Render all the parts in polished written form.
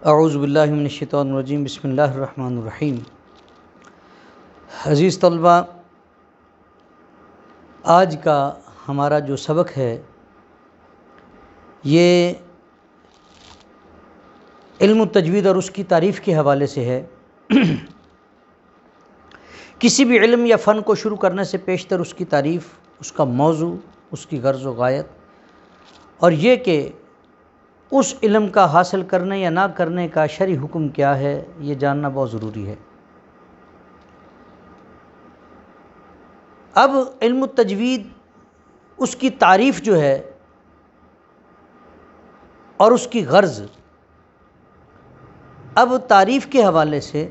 اعوذ باللہ من الشیطان الرجیم، بسم اللہ الرحمن الرحیم۔ عزیز طلبہ، آج کا ہمارا جو سبق ہے یہ علم التجوید اور اس کی تعریف کے حوالے سے ہے۔ کسی بھی علم یا فن کو شروع کرنے سے پیشتر اس کی تعریف، اس کا موضوع، اس کی غرض و غایت، اور یہ کہ اس علم کا حاصل کرنے یا نہ کرنے کا شرعی حکم کیا ہے، یہ جاننا بہت ضروری ہے۔ اب علم التجوید، اس کی تعریف جو ہے اور اس کی غرض، اب تعریف کے حوالے سے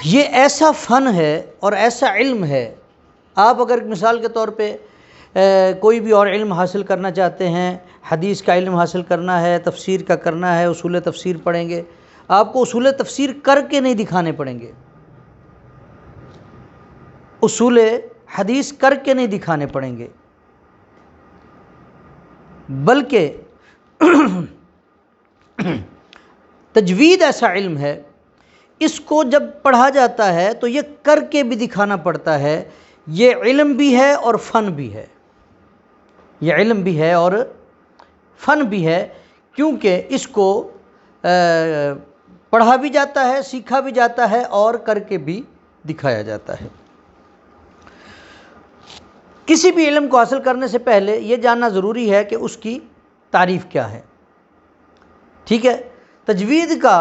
یہ ایسا فن ہے اور ایسا علم ہے۔ آپ اگر مثال کے طور پہ کوئی بھی اور علم حاصل کرنا چاہتے ہیں، حدیث کا علم حاصل کرنا ہے، تفسیر کا کرنا ہے، اصول تفسیر پڑھیں گے، آپ کو اصول تفسیر کر کے نہیں دکھانے پڑیں گے، اصول حدیث کر کے نہیں دکھانے پڑیں گے، بلکہ تجوید ایسا علم ہے، اس کو جب پڑھا جاتا ہے تو یہ کر کے بھی دکھانا پڑتا ہے۔ یہ علم بھی ہے اور فن بھی ہے، یہ علم بھی ہے اور فن بھی ہے، کیونکہ اس کو پڑھا بھی جاتا ہے، سیکھا بھی جاتا ہے اور کر کے بھی دکھایا جاتا ہے۔ کسی بھی علم کو حاصل کرنے سے پہلے یہ جاننا ضروری ہے کہ اس کی تعریف کیا ہے۔ ٹھیک ہے، تجوید کا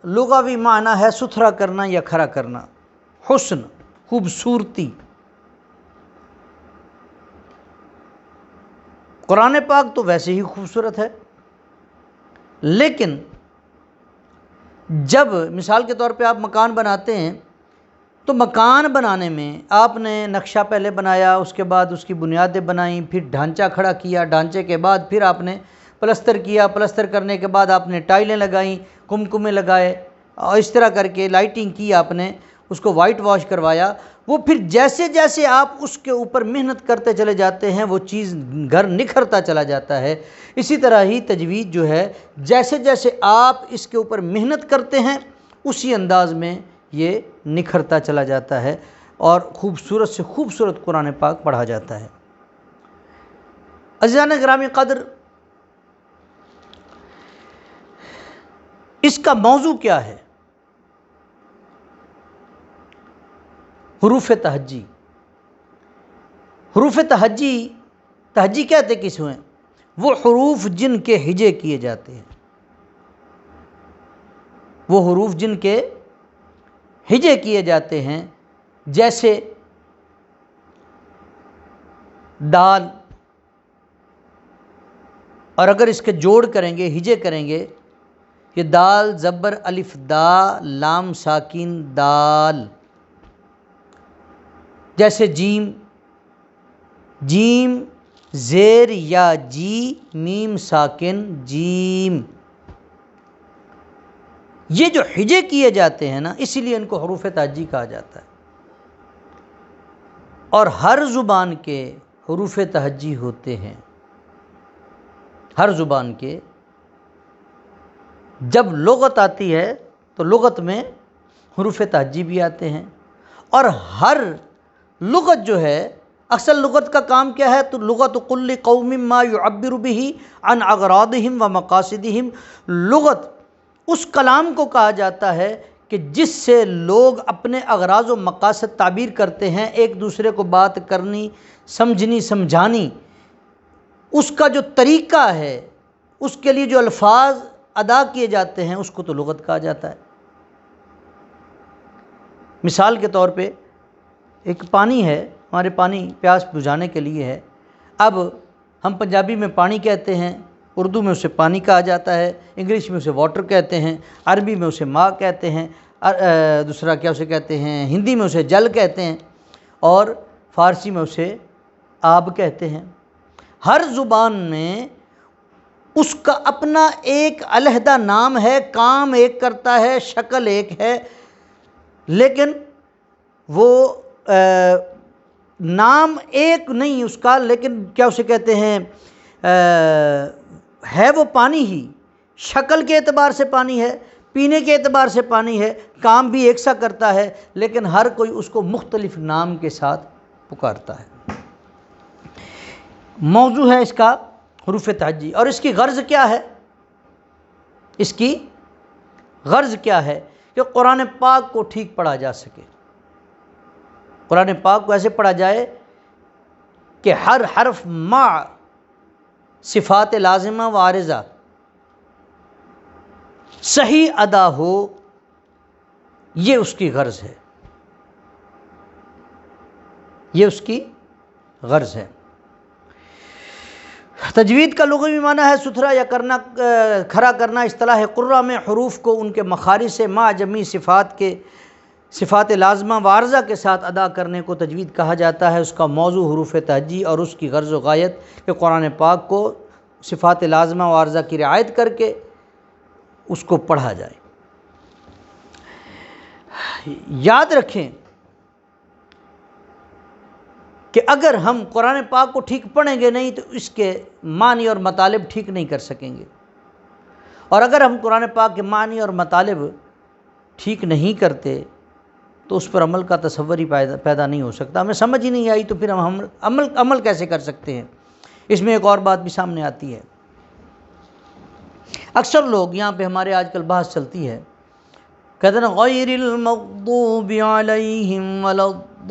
لغوی معنی ہے ستھرا کرنا یا کھڑا کرنا، حسن، خوبصورتی۔ قرآن پاک تو ویسے ہی خوبصورت ہے، لیکن جب مثال کے طور پہ آپ مکان بناتے ہیں تو مکان بنانے میں آپ نے نقشہ پہلے بنایا، اس کے بعد اس کی بنیادیں بنائیں، پھر ڈھانچہ کھڑا کیا، ڈھانچے کے بعد پھر آپ نے پلستر کیا، پلستر کرنے کے بعد آپ نے ٹائلیں لگائیں، کمکمے لگائے، اور اس طرح کر کے لائٹنگ کی، آپ نے اس کو وائٹ واش کروایا۔ وہ پھر جیسے جیسے آپ اس کے اوپر محنت کرتے چلے جاتے ہیں وہ چیز گھر نکھرتا چلا جاتا ہے۔ اسی طرح ہی تجوید جو ہے، جیسے جیسے آپ اس کے اوپر محنت کرتے ہیں اسی انداز میں یہ نکھرتا چلا جاتا ہے اور خوبصورت سے خوبصورت قرآن پاک پڑھا جاتا ہے۔ عزیزان گرامی قدر، اس کا موضوع کیا ہے؟ حروف تہجی۔ حروف تہجی کہتے کس ہوئے؟ وہ حروف جن کے ہجے کیے جاتے ہیں، وہ حروف جن کے ہجے کیے جاتے ہیں، جیسے دال، اور اگر اس کے جوڑ کریں گے، ہجے کریں گے، یہ دال زبر الف دا لام ساکن دال، جیسے جیم، جیم زیر یا جی میم ساکن جیم۔ یہ جو ہجے کیے جاتے ہیں نا، اسی لیے ان کو حروف تہجی کہا جاتا ہے۔ اور ہر زبان کے حروف تہجی ہوتے ہیں، ہر زبان کے جب لغت آتی ہے تو لغت میں حروف تہجی بھی آتے ہیں، اور ہر لغت جو ہے، اصل لغت کا کام کیا ہے؟ تو لغت کل قوم ما يعبر به عن اغراضهم و مقاصدهم۔ لغت اس کلام کو کہا جاتا ہے کہ جس سے لوگ اپنے اغراض و مقاصد تعبیر کرتے ہیں، ایک دوسرے کو بات کرنی، سمجھنی، سمجھانی، اس کا جو طریقہ ہے، اس کے لیے جو الفاظ ادا کیے جاتے ہیں، اس کو تو لغت کہا جاتا ہے۔ مثال کے طور پہ ایک پانی ہے، ہمارے پانی پیاس بجھانے کے لیے ہے۔ اب ہم پنجابی میں پانی کہتے ہیں، اردو میں اسے پانی کہا جاتا ہے، انگلش میں اسے واٹر کہتے ہیں، عربی میں اسے ماء کہتے ہیں، دوسرا کیا اسے کہتے ہیں، ہندی میں اسے جل کہتے ہیں، اور فارسی میں اسے آب کہتے ہیں۔ ہر زبان میں اس کا اپنا ایک علیحدہ نام ہے، کام ایک کرتا ہے، شکل ایک ہے، لیکن وہ نام ایک نہیں اس کا، لیکن کیا اسے کہتے ہیں، ہے وہ پانی ہی، شکل کے اعتبار سے پانی ہے، پینے کے اعتبار سے پانی ہے، کام بھی ایک سا کرتا ہے، لیکن ہر کوئی اس کو مختلف نام کے ساتھ پکارتا ہے۔ موضوع ہے اس کا حروف تہجی، اور اس کی غرض کیا ہے؟ اس کی غرض کیا ہے؟ کہ قرآن پاک کو ٹھیک پڑھا جا سکے، قرآن پاک کو ایسے پڑھا جائے کہ ہر حرف مع صفات لازمہ و عارضہ صحیح ادا ہو، یہ اس کی غرض ہے، یہ اس کی غرض ہے۔ تجوید کا لغوی معنی ہے ستھرا یا کرنا، کھڑا کرنا۔ اصطلاح قرہ میں حروف کو ان کے مخارج سے مع جمیع صفات لازمہ و عارضہ کے ساتھ ادا کرنے کو تجوید کہا جاتا ہے۔ اس کا موضوع حروف تہجی اور اس کی غرض و غایت کہ قرآن پاک کو صفات لازمہ و عارضہ کی رعایت کر کے اس کو پڑھا جائے۔ یاد رکھیں کہ اگر ہم قرآن پاک کو ٹھیک پڑھیں گے نہیں تو اس کے معنی اور مطالب ٹھیک نہیں کر سکیں گے، اور اگر ہم قرآن پاک کے معنی اور مطالب ٹھیک نہیں کرتے تو اس پر عمل کا تصور ہی پیدا نہیں ہو سکتا۔ ہمیں سمجھ ہی نہیں آئی تو پھر ہم عمل کیسے کر سکتے ہیں؟ اس میں ایک اور بات بھی سامنے آتی ہے۔ اکثر لوگ، یہاں پہ ہمارے آج کل بحث چلتی ہے، کہتے ہیں غیر المغضوب علیہم ولا الضالین،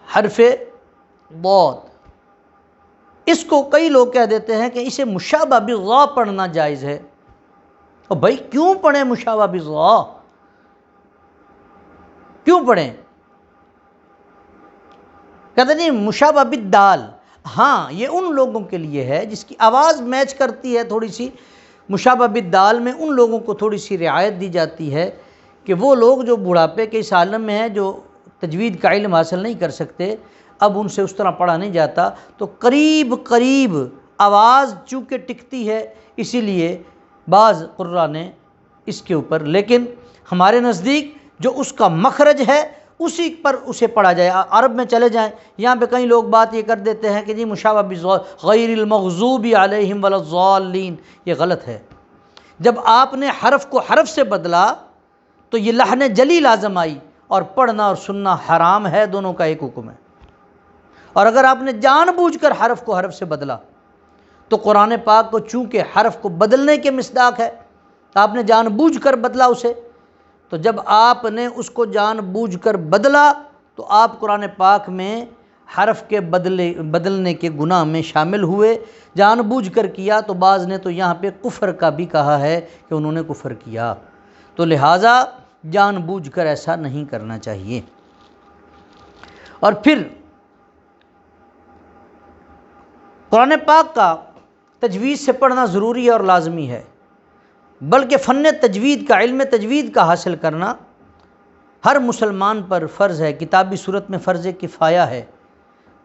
حرف ضاد، اس کو کئی لوگ کہہ دیتے ہیں کہ اسے مشابہ بالضاء پڑھنا جائز ہے۔ اور بھائی کیوں پڑھیں مشابہ بالضاء؟ کیوں پڑھیں؟ کہتے نہیں مشابہ بالدال، ہاں یہ ان لوگوں کے لیے ہے جس کی آواز میچ کرتی ہے تھوڑی سی۔ مشابہ بالدال میں ان لوگوں کو تھوڑی سی رعایت دی جاتی ہے کہ وہ لوگ جو بڑھاپے کے اس عالم میں ہیں، جو تجوید کا علم حاصل نہیں کر سکتے، اب ان سے اس طرح پڑھا نہیں جاتا، تو قریب قریب آواز چونکہ ٹکتی ہے، اسی لیے بعض قراء نے اس کے اوپر، لیکن ہمارے نزدیک جو اس کا مخرج ہے اسی پر اسے پڑھا جائے۔ عرب میں چلے جائیں، یہاں پہ کئی لوگ بات یہ کر دیتے ہیں کہ جی مشابہ بالضاد غیر المغضوب علیہم ولا الضالین، یہ غلط ہے۔ جب آپ نے حرف کو حرف سے بدلا تو یہ لحن جلی لازم آئی، اور پڑھنا اور سننا حرام ہے، دونوں کا ایک حکم ہے۔ اور اگر آپ نے جان بوجھ کر حرف کو حرف سے بدلا تو قرآن پاک کو چونکہ حرف کو بدلنے کے مصداق ہے، آپ نے جان بوجھ کر بدلا اسے، تو جب آپ نے اس کو جان بوجھ کر بدلا تو آپ قرآن پاک میں حرف کے بدلنے کے گناہ میں شامل ہوئے۔ جان بوجھ کر کیا تو بعض نے تو یہاں پہ کفر کا بھی کہا ہے کہ انہوں نے کفر کیا، تو لہٰذا جان بوجھ کر ایسا نہیں کرنا چاہیے۔ اور پھر قرآن پاک کا تجوید سے پڑھنا ضروری اور لازمی ہے، بلکہ فن تجوید کا، علم تجوید کا حاصل کرنا ہر مسلمان پر فرض ہے، کتابی صورت میں فرض کفایہ ہے۔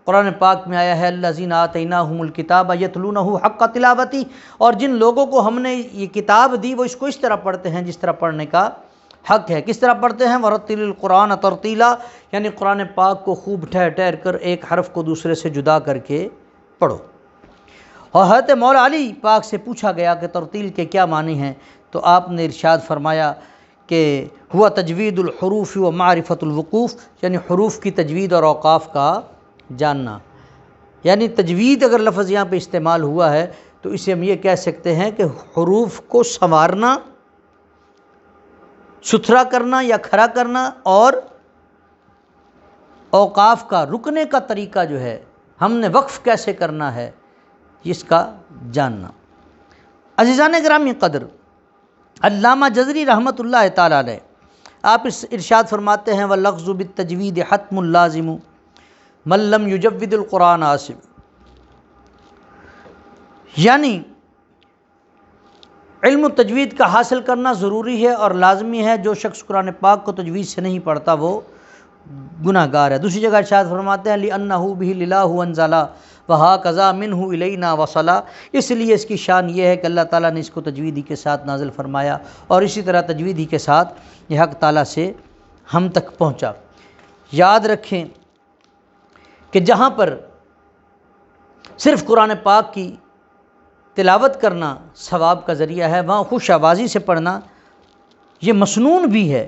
قرآن پاک میں آیا ہے الذین آتیناہم الکتاب یتلونہ حق تلاوتہ، اور جن لوگوں کو ہم نے یہ کتاب دی وہ اس کو اس طرح پڑھتے ہیں جس طرح پڑھنے کا حق ہے۔ کس طرح پڑھتے ہیں؟ ورتل القرآن ترتیلا، یعنی قرآن پاک کو خوب ٹھہر ٹھہر کر ایک حرف کو دوسرے سے جدا کر کے پڑھو۔ اور حضرت مولا علی پاک سے پوچھا گیا کہ ترتیل کے کیا معنی ہیں، تو آپ نے ارشاد فرمایا کہ ہوا تجوید الحروف و معرفت الوقوف، یعنی حروف کی تجوید اور اوقاف کا جاننا۔ یعنی تجوید اگر لفظ یہاں پہ استعمال ہوا ہے تو اسے ہم یہ کہہ سکتے ہیں کہ حروف کو سنوارنا، ستھرا کرنا یا کھڑا کرنا، اور اوقاف کا رکنے کا طریقہ جو ہے، ہم نے وقف کیسے کرنا ہے، اس کا جاننا۔ عزیزان گرامی قدر، علامہ جزری رحمۃ اللہ تعالی علیہ آپ اس ارشاد فرماتے ہیں وَاللَّغْزُ بِالتَّجْوِيدِ حَتْمٌ لَازِمٌ مَن لَّم يُجَوِّدِ القرآن عاصم، یعنی علم و تجوید کا حاصل کرنا ضروری ہے اور لازمی ہے، جو شخص قرآن پاک کو تجوید سے نہیں پڑھتا وہ گناہ گار ہے۔ دوسری جگہ ارشاد فرماتے ہیں لِأَنَّهُ بِهِ الْإِلَٰهُ أَنزَلَ وَهَكَذَا مِنْهُ إِلَيْنَا وَصَلَ، اس لیے اس کی شان یہ ہے کہ اللہ تعالیٰ نے اس کو تجویدی کے ساتھ نازل فرمایا، اور اسی طرح تجویدی کے ساتھ یہ حق تعالیٰ سے ہم تک پہنچا۔ یاد رکھیں کہ جہاں پر صرف قرآن پاک کی تلاوت کرنا ثواب کا ذریعہ ہے، وہاں خوش آوازی سے پڑھنا یہ مسنون بھی ہے،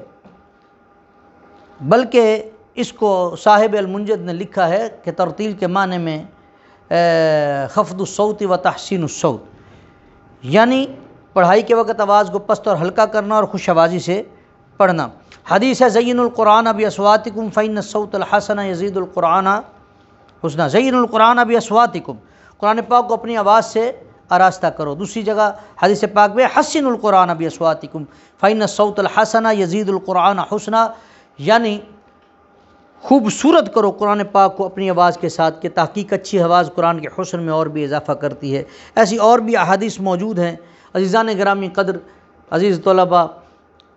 بلکہ اس کو صاحب المنجد نے لکھا ہے کہ ترتیل کے معنی میں خفض الصوت و تحسین الصوت، یعنی پڑھائی کے وقت آواز کو پست اور ہلکا کرنا اور خوش آوازی سے پڑھنا۔ حدیث ہے زین القرآن باصواتکم فإن الصوت الحسن یزید القرآن حسنا، زین القرآن باصواتکم، قرآن پاک کو اپنی آواز سے آراستہ کرو۔ دوسری جگہ حدیث پاک میں حسن القرآن باصواتکم فإن الصوت الحسن یزید القرآن حسنا، یعنی خوبصورت کرو قرآن پاک کو اپنی آواز کے ساتھ، کہ تحقیق اچھی آواز قرآن کے حسن میں اور بھی اضافہ کرتی ہے۔ ایسی اور بھی احادیث موجود ہیں۔ عزیزان گرامی قدر، عزیز طلباء،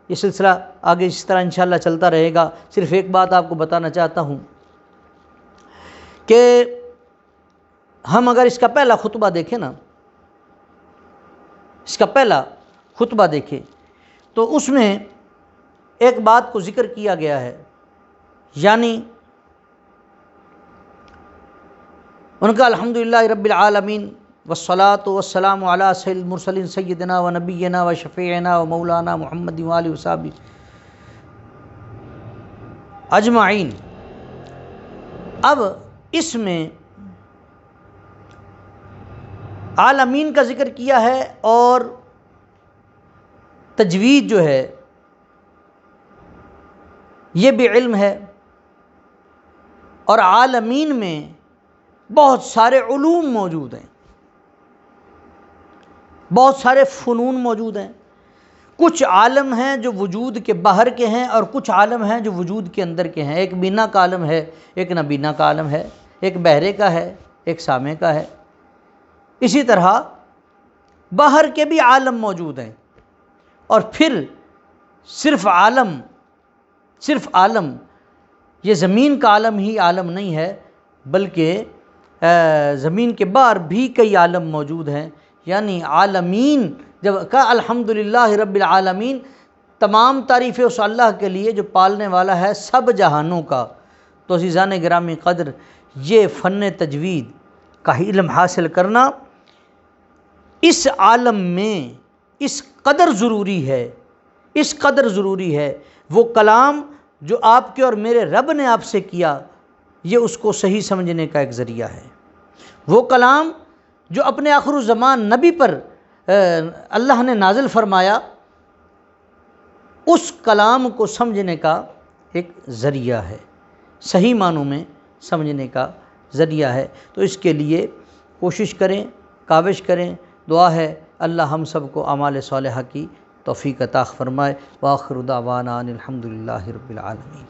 یہ سلسلہ آگے اس طرح انشاءاللہ چلتا رہے گا۔ صرف ایک بات آپ کو بتانا چاہتا ہوں کہ ہم اگر اس کا پہلا خطبہ دیکھیں نا، اس کا پہلا خطبہ دیکھیں تو اس میں ایک بات کو ذکر کیا گیا ہے، یعنی ان کا الحمدللہ رب العالمین والصلاة والسلام علی سید المرسلین سیدنا و نبینا و شفیعنا و مولانا محمد و آلہ وصحبہ اجمعین۔ اب اس میں عالمین کا ذکر کیا ہے، اور تجوید جو ہے یہ بھی علم ہے، اور عالمین میں بہت سارے علوم موجود ہیں، بہت سارے فنون موجود ہیں۔ کچھ عالم ہیں جو وجود کے باہر کے ہیں، اور کچھ عالم ہیں جو وجود کے اندر کے ہیں۔ ایک بینا کا عالم ہے، ایک نابینا کا عالم ہے، ایک بہرے کا ہے، ایک سامع کا ہے۔ اسی طرح باہر کے بھی عالم موجود ہیں، اور پھر صرف عالم یہ زمین کا عالم ہی عالم نہیں ہے، بلکہ زمین کے باہر بھی کئی عالم موجود ہیں۔ یعنی عالمین جب کہا الحمدللہ رب العالمین، تمام تعریفیں اس اللہ کے لیے جو پالنے والا ہے سب جہانوں کا۔ تو عزیزان گرامی قدر، یہ فن تجوید کا علم حاصل کرنا اس عالم میں اس قدر ضروری ہے، اس قدر ضروری ہے۔ وہ کلام جو آپ کے اور میرے رب نے آپ سے کیا، یہ اس کو صحیح سمجھنے کا ایک ذریعہ ہے۔ وہ کلام جو اپنے آخر الزمان نبی پر اللہ نے نازل فرمایا، اس کلام کو سمجھنے کا ایک ذریعہ ہے، صحیح معنوں میں سمجھنے کا ذریعہ ہے۔ تو اس کے لیے کوشش کریں، کاوش کریں، دعا ہے اللہ ہم سب کو اعمال صالحہ کی توفیق عطا فرمائے۔ وآخر دعوانا ان الحمدللہ رب العالمین۔